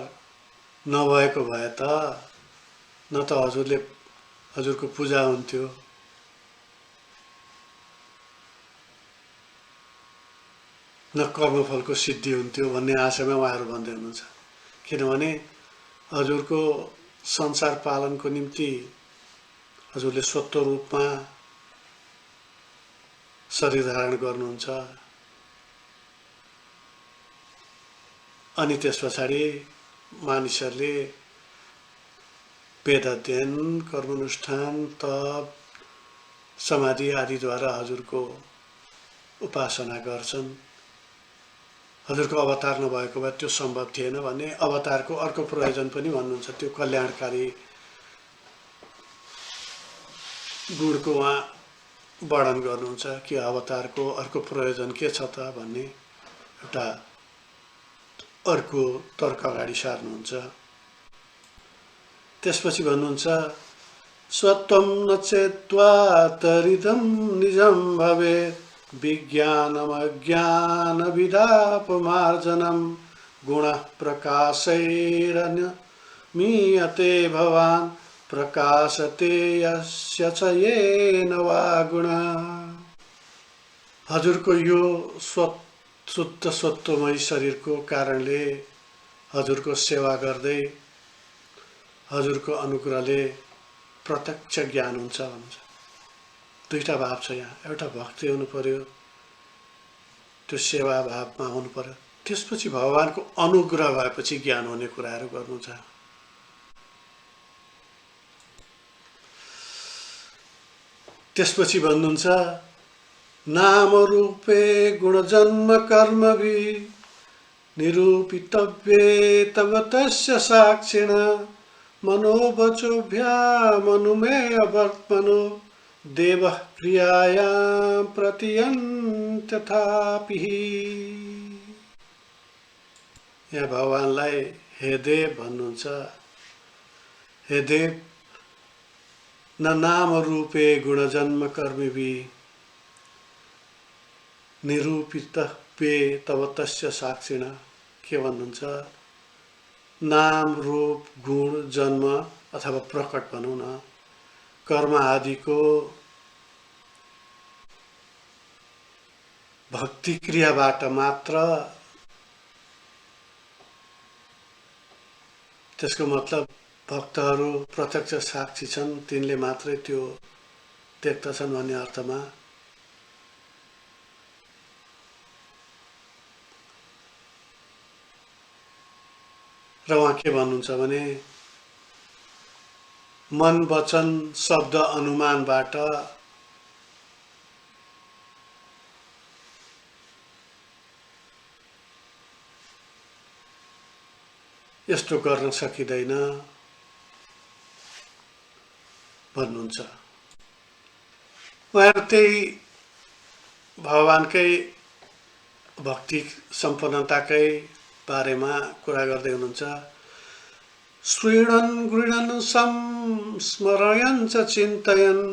नभएको भए त न त हजुरको पूजा हुन्थ्यो, न कर्मफलको सिद्धि हुन्थ्यो भन्ने आशयमा उहाँहरू भन्दै हुनुहुन्छ। किनभने हजुरको संसार पालनको निम्ति हजुरले स्वतः रूपमा शरीर धारण गर्नुहुन्छ, अनि त्यस पछाडि मानिसहरूले वेद अध्ययन, कर्मानुष्ठान, तप, समाधि आदिद्वारा हजुरको उपासना गर्छन्। हजुरको अवतार नभएको भए त्यो सम्भव थिएन भन्ने अवतारको अर्को प्रयोजन पनि भन्नुहुन्छ, त्यो कल्याणकारी गुणको उहाँ वर्णन गर्नुहुन्छ कि अवतारको अर्को प्रयोजन के छ त भन्ने एउटा अर्को तर्क अगाडि सार्नुहुन्छ। त्यसपछि भन्नुहुन्छ स्वत्वं न चेत्वा तरिदं निजं भवेत् विज्ञानमज्ञानविदापमार्जनं गुणः प्रकाशैरमीयते भवान् प्रकाशते यस्य च येन वा गुणः। हजुरको यो शुद्ध सत्वमय शरीरको कारणले हजुरको सेवा गर्दै हजुरको अनुग्रहले प्रत्यक्ष ज्ञान हुन्छ भन्छ। दुईटा भाव छ यहाँ, एउटा भक्ति हुनु पर्यो, त्यो सेवा भावमा हुनु पर्यो, त्यसपछि भगवानको अनुग्रह भएपछि ज्ञान हुने कुराहरू गर्नुहुन्छ। त्यसपछि भन्नुहुन्छ नाम रूपे गुणजन्म कर्मभि निरूपितव्ये तव तस्य साक्षिण मनोवचोभ्यामनुमेय वर्त्मनो देवः क्रियायां प्रतियन्त्यथापि। यहाँ भगवानलाई हे देव भन्नुहुन्छ। हे देव, न नाम रूपे गुणजन्म कर्मभि निरूपितव्ये तव तस्य साक्षिण। के भन्नुहुन्छ? नाम रूप गुण जन्म अथवा प्रकट भनौँ न, कर्म आदिको भक्ति क्रियाबाट मात्र, त्यसको मतलब भक्तहरू प्रत्यक्ष साक्षी छन्, तिनले मात्रै त्यो देख्दछन् भन्ने अर्थमा र उहाँ के भन्नुहुन्छ भने मन वचन शब्द अनुमानबाट यस्तो गर्न सकिँदैन भन्नुहुन्छ। उहाँहरू त्यही भगवानकै भक्ति सम्पन्नताकै बारेमा कुरा गर्दै हुनुहुन्छ। श्रीणन् गृणन् संस्मरयन् च चिन्तयन्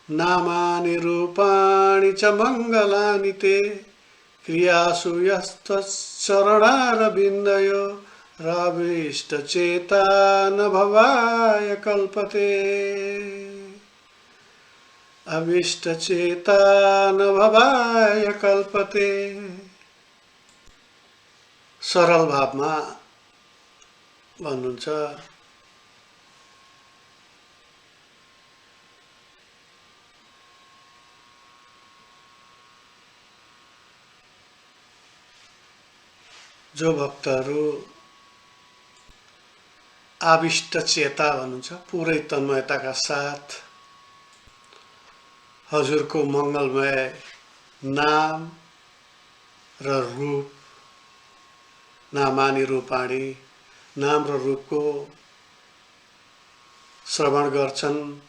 नामानि रूपाणि च मङ्गलानि ते क्रियासु यस्तचरणारविन्दयो राविष्टचेता न भवाय कल्पते। अविष्टचेता न भवाय कल्पते। सरल भावमा भन्नुहुन्छ जो भक्तहरू आविष्ट चेता भन्नुहुन्छ, पुरै तन्मयताका साथ हजुरको मङ्गलमय नाम र रूप, नामानि रूपाणि, नाम र रूपको श्रवण गर्छन्,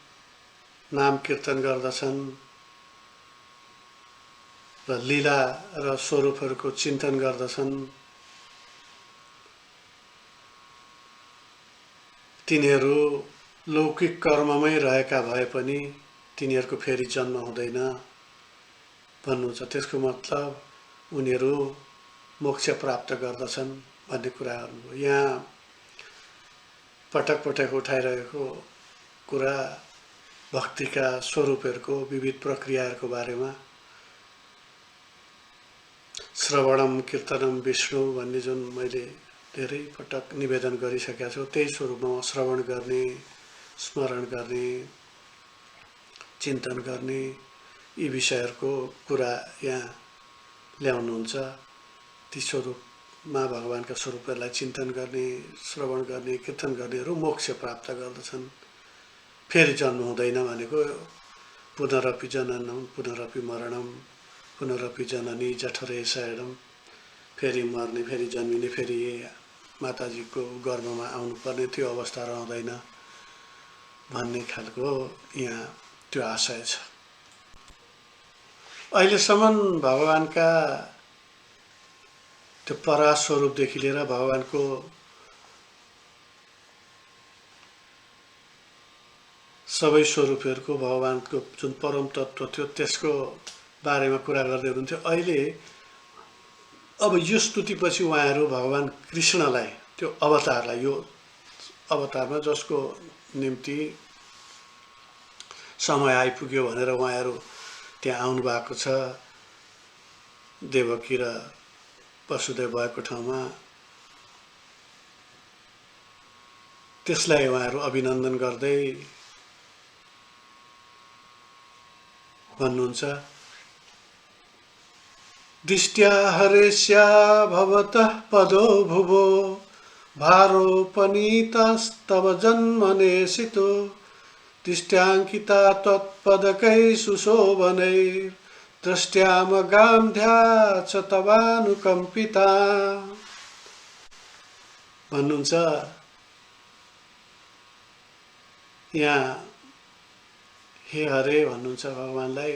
नाम कीर्तन गर्दछन् र लीला र स्वरूपहरूको चिन्तन गर्दछन् तिनीहरू लौकिक कर्ममै रहेका भए पनि तिनीहरूको फेरि जन्म हुँदैन भन्नुहुन्छ। त्यसको मतलब उनीहरू मोक्ष प्राप्त गर्दछन् भन्ने कुराहरू हो। यहाँ पटक पटक उठाइरहेको कुरा भक्तिका स्वरूपहरूको विविध प्रक्रियाहरूको बारेमा श्रवणम कीर्तनम विष्णु भन्ने जुन मैले धेरै पटक निवेदन गरिसकेका छु, त्यही स्वरूपमा श्रवण गर्ने, स्मरण गर्ने, चिन्तन गर्ने यी विषयहरूको कुरा यहाँ ल्याउनुहुन्छ। ती स्वरूपमा भगवानका स्वरूपहरूलाई चिन्तन गर्ने, श्रवण गर्ने, कीर्तन गर्नेहरू मोक्ष प्राप्त गर्दछन्, फेरि जन्म हुँदैन भनेको पुनरपि जननम पुनरपि मरणम पुनरपि जननी जठरे शयनम, फेरि मर्ने, फेरि जन्मिने, फेरि माताजीको गर्भमा आउनुपर्ने त्यो अवस्था रहँदैन भन्ने खालको यहाँ त्यो आशय छ। अहिलेसम्म भगवानका त्यो परास्वरूपदेखि लिएर भगवानको सबै स्वरूपहरूको भगवानको जुन परम तत्त्व थियो त्यसको बारेमा कुरा गर्दै हुनुहुन्थ्यो। अहिले अब यो स्तुतिपछि उहाँहरू भगवान कृष्णलाई, त्यो अवतारलाई, यो अवतारमा जसको निम्ति समय आइपुग्यो भनेर उहाँहरू त्यहाँ आउनु भएको छ, देवकी र वसुदेव भएको ठाउँमा, त्यसलाई उहाँहरू अभिनन्दन गर्दै भन्नुहुन्छ, दृष्ट्या हरेस्या भवतः पदो भुवो भारोपनीतस्तव जन्मनेसितो दृष्ट्याङ्किता त्वत्पदकै सुशोभनैर्द्रष्ट्यामगान्ध्या च तवानुकम्पिता भन्नुहुन्छ। यहाँ हे हरे भन्नुहुन्छ भगवानलाई,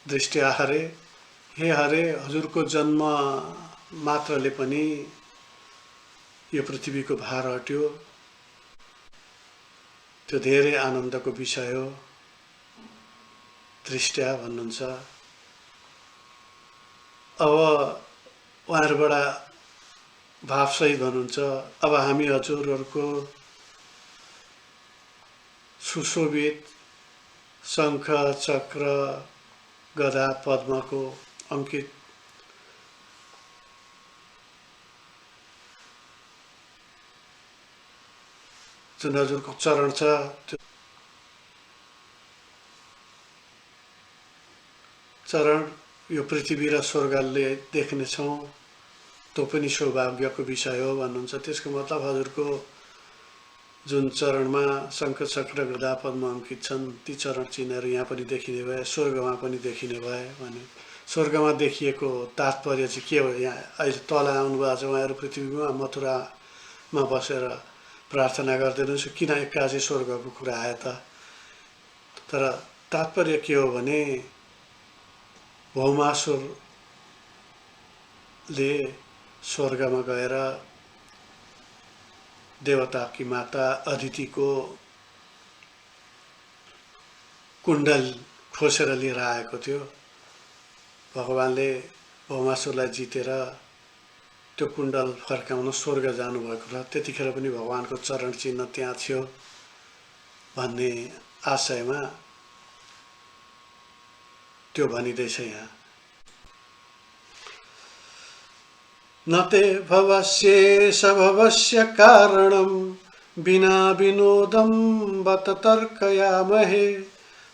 दृष्ट्या हरे, हे हरे, हजुरको जन्म मात्रले पनि यो पृथ्वीको भार हट्यो, त्यो धेरै आनन्दको विषय हो। दृष्ट्या भन्नुहुन्छ। अब उहाँहरूबाट भावसहित भन्नुहुन्छ, अब हामी हजुरहरूको सुशोभित शङ्ख चक्र गदा पद्मको अंकित जुन हजुरको चरण छ, त्यो चरण यो पृथ्वी र स्वर्गले देख्नेछौँ, त्यो पनि सौभाग्यको विषय हो भन्नुहुन्छ। त्यसको मतलब हजुरको जुन चरणमा शङ्ख चक्र गदा पद्म अंकित छन्, ती चरण चिन्हहरू यहाँ पनि देखिने भए, स्वर्गमा पनि देखिने भए भने स्वर्गमा देखिएको तात्पर्य चाहिँ के हो? यहाँ अहिले तल आउनुभएको छ उहाँहरू पृथ्वीमा, मथुरामा बसेर प्रार्थना गर्दै हुनुहुन्छ, किन एक्कासी स्वर्गको कुरा आयो त? तर तात्पर्य के हो भने भौमासुरले स्वर्गमा गएर देवताकी माता अदितिको कुण्डल खोसेर लिएर आएको थियो। भगवानले भौमासुरलाई जितेर त्यो कुण्डल फर्काउन स्वर्ग जानुभएको र त्यतिखेर पनि भगवानको चरण चिन्ह त्यहाँ थियो भन्ने आशयमा त्यो भनिँदैछ यहाँ। नते भवस्येष भवस्य कारणं विना विनोदं बत तर्कयामहे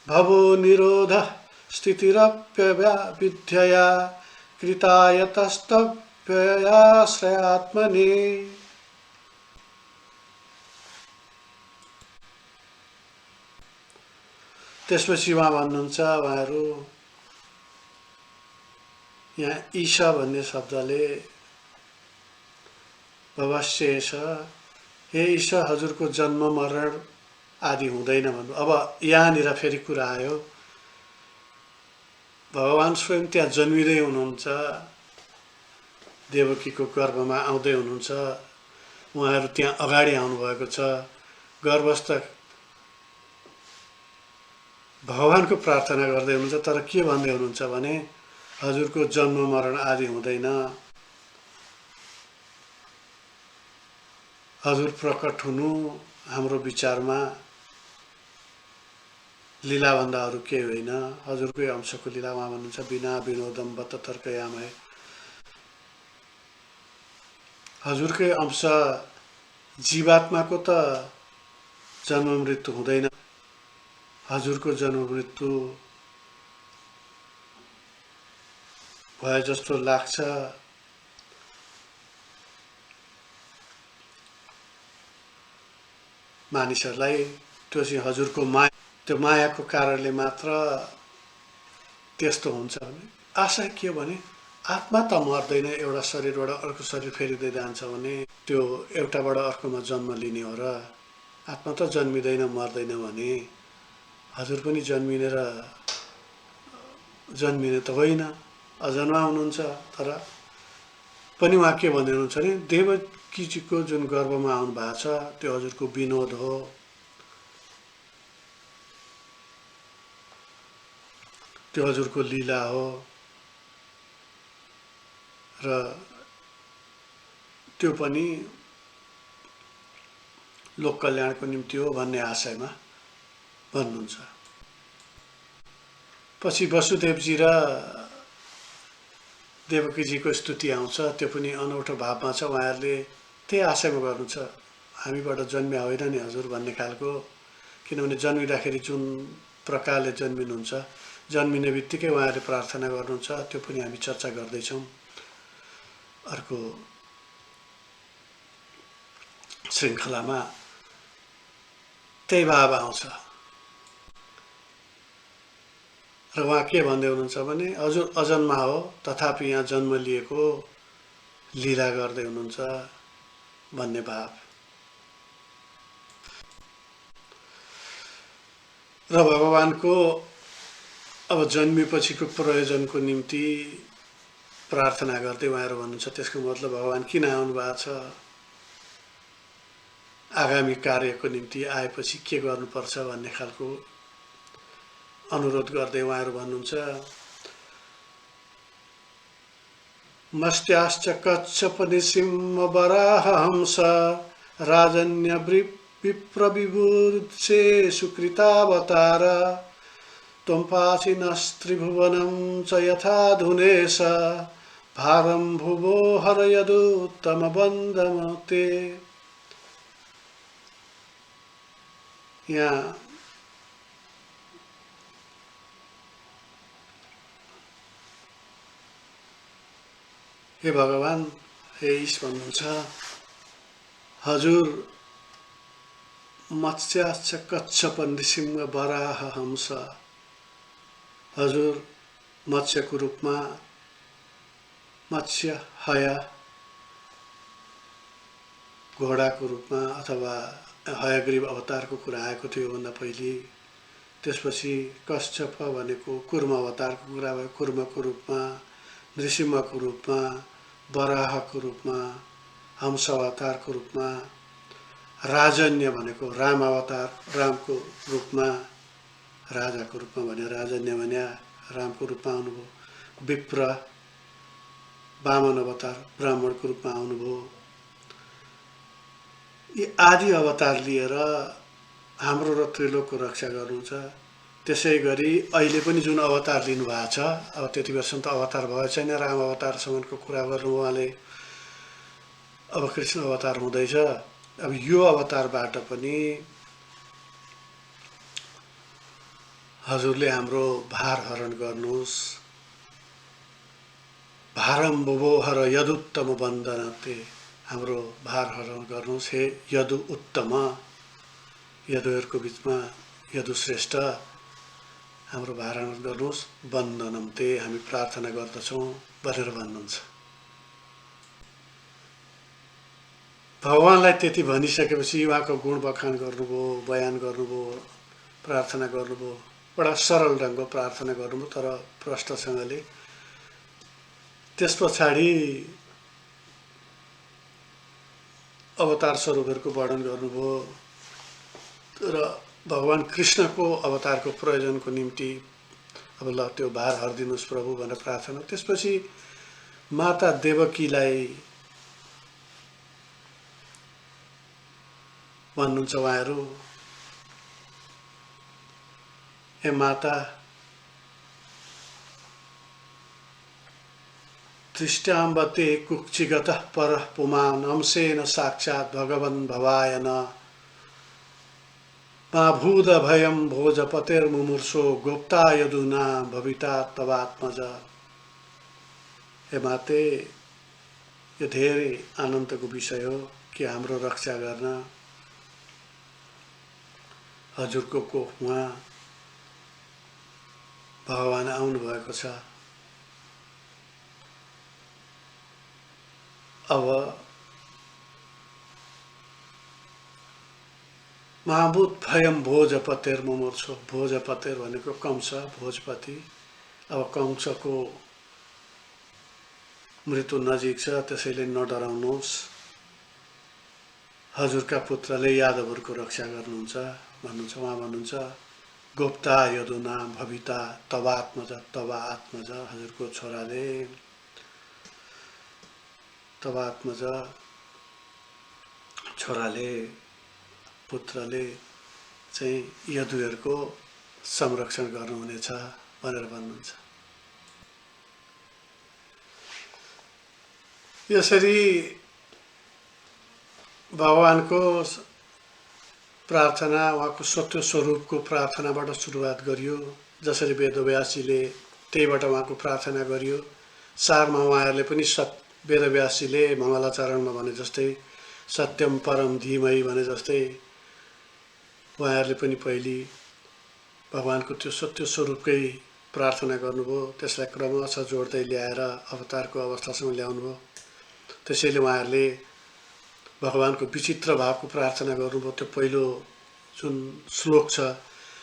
भवो निरोधः स्थितिरप्यविद्यया कृतायतस्तव्ययाश्रयात्मने। त्यसपछि उहाँ भन्नुहुन्छ, उहाँहरू यहाँ ईशा भन्ने शब्दले भवस्येष, हे ईशा हजुरको जन्म मरण आदि हुँदैन भन्नु। अब यहाँनिर फेरि कुरा आयो, भगवान स्वयं त्यहाँ जन्मिँदै हुनुहुन्छ, देवकीको गर्भमा आउँदै हुनुहुन्छ, उहाँहरू त्यहाँ अगाडि आउनुभएको छ। गर्भस्थ भगवानको प्रार्थना गर्दै हुनुहुन्छ, तर के भन्दै हुनुहुन्छ भने हजुरको जन्म मरण आदि हुँदैन, हजुर प्रकट हुनु हाम्रो विचारमा लीलाभन्दा अरू केही होइन, हजुरकै अंशको लीला। उहाँ भन्नुहुन्छ बिना विनोदम बत तर्कयामय, हजुरकै अंश जीवात्माको त जन्म मृत्यु हुँदैन, हजुरको जन्म मृत्यु भए जस्तो लाग्छ। मानिसहरूलाई त्यो चाहिँ हजुरको माया, त्यो मायाको कारणले मात्र त्यस्तो हुन्छ भने आशा के भने आत्मा त मर्दैन, एउटा शरीरबाट अर्को शरीर फेरिँदै जान्छ भने त्यो एउटाबाट अर्कोमा जन्म लिने हो र आत्मा त जन्मिँदैन मर्दैन भने हजुर पनि जन्मिने त होइन, अजन्मा हुनुहुन्छ। तर पनि उहाँ के भन्दै हुनुहुन्छ भने देवकीजीको जुन गर्भमा आउनु भएको छ त्यो हजुरको विनोद हो, त्यो हजुरको लीला हो र त्यो पनि लोक कल्याणको निम्ति हो भन्ने आशयमा भन्नुहुन्छ। पछि वसुदेवजी र देवकीजीको स्तुति आउँछ, त्यो पनि अनौठो भावमा छ। उहाँहरूले त्यही आशयमा गर्नुहुन्छ, हामीबाट जन्मिया होइन नि हजुर भन्ने खालको। किनभने जन्मिँदाखेरि जुन प्रकारले जन्मिनुहुन्छ, जन्मिने बित्तिकै उहाँहरूले प्रार्थना गर्नुहुन्छ, त्यो पनि हामी चर्चा गर्दैछौँ। अर्को श्रृङ्खलामा त्यही भाव आउँछ र उहाँ के भन्दै हुनुहुन्छ भने हजुर अजन्मा हो, तथापि यहाँ जन्म लिएको लीला गर्दै हुनुहुन्छ भन्ने भाव। र भगवानको अब जन्मेपछिको प्रयोजनको निम्ति प्रार्थना गर्दै उहाँहरू भन्नुहुन्छ त्यसको मतलब भगवान किन आउनु भएको छ, आगामी कार्यको निम्ति आएपछि के गर्नुपर्छ भन्ने खालको अनुरोध गर्दै उहाँहरू भन्नुहुन्छ मस्त्याश्च कच्छप निसिंह वराह हंस राजन्य विप्र विभूषे सुकृतावतार त्वं पाचिनस्त्रिभुवनं च यथा धुनेश भारं भुवो हरयदुत्तमबन्धमते। यहाँ हे भगवान, हे ईश भन्नुहुन्छ हजुर मत्स्याश्च कच्छप नृसिंह वराह हंस, हजुर मत्स्यको रूपमा मत्स्य हया घोडाको रूपमा अथवा हयग्रीव अवतारको कुरा आएको थियो भन्दा पहिले। त्यसपछि कच्छप भनेको कुर्म अवतारको कुरा भयो, कुर्मको रूपमा, नृसिंहको रूपमा, वराहको रूपमा, हंस अवतारको रूपमा, राजन्य भनेको राम अवतार, रामको रूपमा, राजाको रूपमा भने राजन्य भने रामको रूपमा आउनुभयो, विप्र वामन अवतार ब्राह्मणको रूपमा आउनुभयो। यी आदि अवतार लिएर हाम्रो र त्रिलोकको रक्षा गर्नुहुन्छ। त्यसै गरी अहिले पनि जुन अवतार लिनुभएको छ, अब त्यति बेलासम्म त अवतार भयो छैन, राम अवतारसम्मको कुरा गर्नु उहाँले, अब कृष्ण अवतार हुँदैछ। अब यो अवतारबाट पनि हजुरले हाम्रो भार हरण गर्नुहोस्, भारम भुवो हर यदुत्तम वन्दनते, हाम्रो भार हरण गर्नुहोस् हे यदु उत्तम, यदुहरूको बिचमा यदु श्रेष्ठ, हाम्रो भार हरण गर्नुहोस्, वन्दनम ते, हामी प्रार्थना गर्दछौँ भनेर भन्नुहुन्छ। भगवानलाई त्यति भनिसकेपछि उहाँको गुण बखान गर्नुभयो, बयान गर्नुभयो, प्रार्थना गर्नुभयो, बडा सरल ढङ्गको प्रार्थना गर्नुभयो तर प्रष्टसँगले। त्यस पछाडि अवतार स्वरूपहरूको वर्णन गर्नुभयो र भगवान कृष्णको अवतारको प्रयोजनको निम्ति अब ल त्यो भार हरिदिनुहोस् प्रभु भनेर प्रार्थना। त्यसपछि माता देवकीलाई भन्नुहुन्छ उहाँहरू, हे माता, दृष्ट्याम्बते कुक्षिगतः परः पुमान् अंशेन साक्षात् भगवन् भवायन मा भूद भयं भोजपतेर्मुमुर्षो गोप्ता यदुना भविता तवात्मज। हे माते, यो धेरै आनन्दको विषय हो कि हाम्रो रक्षा गर्न हजुरको कोखमा भगवान आउनु भएको छ। अब महाभूत भयम भोजपतेर्मुमुर्षो, भोजपतेर भनेको कंस, भोजपति। अब कंसको मृत्यु नजिक छ, त्यसैले नडराउनुहोस्, हजुरका पुत्रले यादवहरूको रक्षा गर्नुहुन्छ भन्नुहुन्छ। उहाँ भन्नुहुन्छ, गोप्ता यदुना भविता तवात्मज, तवा आत्मज, हजुरको छोराले, तवात्मज छोराले, पुत्रले चाहिँ यदुहरूको संरक्षण गर्नुहुनेछ भनेर भन्नुहुन्छ। यसरी भगवानको प्रार्थना, उहाँको सत्य स्वरूपको प्रार्थनाबाट सुरुवात गरियो। जसरी वेदव्यासजीले त्यहीबाट उहाँको प्रार्थना गरियो। सारमा उहाँहरूले पनि वेदव्यासजीले मङ्गलाचरणमा भने जस्तै सत्यम परम धीमहि भने जस्तै उहाँहरूले पनि पहिले भगवानको त्यो सत्य स्वरूपकै प्रार्थना गर्नुभयो। त्यसलाई क्रमशः जोड्दै ल्याएर अवतारको अवस्थासम्म ल्याउनुभयो। त्यसैले उहाँहरूले भगवानको विचित्र भावको प्रार्थना गर्नुभयो। त्यो पहिलो जुन श्लोक छ,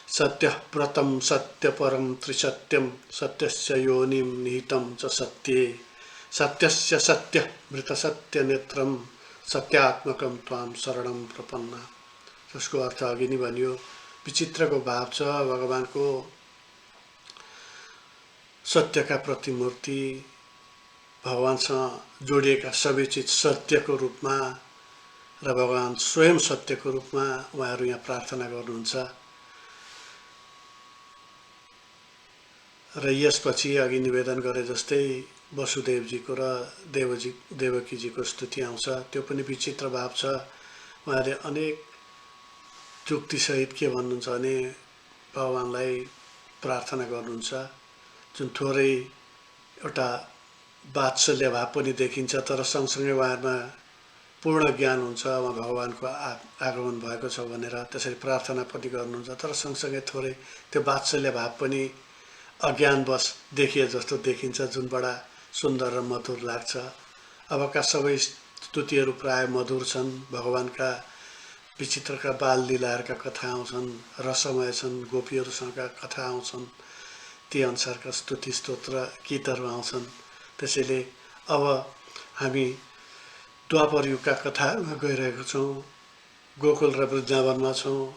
सत्य व्रतम सत्य परम त्रिसत्यम सत्यस्य योनिम निहितम च सत्ये सत्यस्य सत्य मृत सत्य नेत्रम सत्यात्मकम त्वाम शरणम प्रपन्ना। जसको अर्थ अघि नै भनियो, विचित्रको भाव छ भगवानको सत्यका प्रतिमूर्ति, भगवानसँग जोडिएका सबै चिज सत्यको रूपमा र भगवान स्वयं सत्यको रूपमा उहाँहरू यहाँ प्रार्थना गर्नुहुन्छ। र यसपछि अघि निवेदन गरे जस्तै वसुदेवजीको र देवकीजीको स्तुति आउँछ। त्यो पनि विचित्र भाव छ। उहाँले अनेक जुक्तिसहित के भन्नुहुन्छ भने भगवानलाई प्रार्थना गर्नुहुन्छ, जुन थोरै एउटा वात्सल्य भाव पनि देखिन्छ, तर सँगसँगै उहाँहरूमा पूर्ण ज्ञान हुन्छ उहाँ भगवानको आगमन भएको छ भनेर। त्यसरी प्रार्थना पनि गर्नुहुन्छ, तर सँगसँगै थोरै त्यो वात्सल्य भाव पनि अज्ञानवश देखिए जस्तो देखिन्छ, जुन बडा सुन्दर र मधुर लाग्छ। अबका सबै स्तुतिहरू प्राय मधुर छन्। भगवानका विचित्रका बाल लीलाहरूका कथा आउँछन्, रसमय छन्, गोपीहरूसँगका कथा आउँछन्, ती अनुसारका स्तुति स्तोत्र गीतहरू आउँछन्। त्यसैले अब हामी द्वापर युगका कथाहरूमा गइरहेको छौँ, गोकुल र वृन्दावनमा छौँ।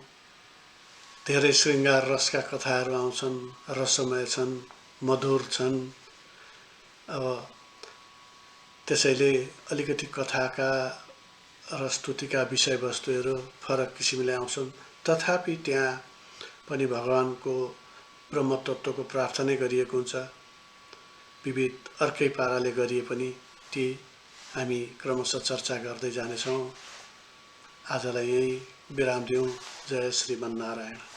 धेरै श्रृङ्गार रसका कथाहरू आउँछन्, रसमय छन्, मधुर छन्। अब त्यसैले अलिकति कथाका र स्तुतिका विषयवस्तुहरू फरक किसिमले आउँछन्। तथापि त्यहाँ पनि भगवानको ब्रह्मतत्त्वको प्रार्थना गरिएको हुन्छ। विविध अर्कै पाराले गरिए पनि ती हामी क्रमशः चर्चा गर्दै जानेछौँ। आजलाई यही विराम दिउँ। जय श्रीमन्नारायण।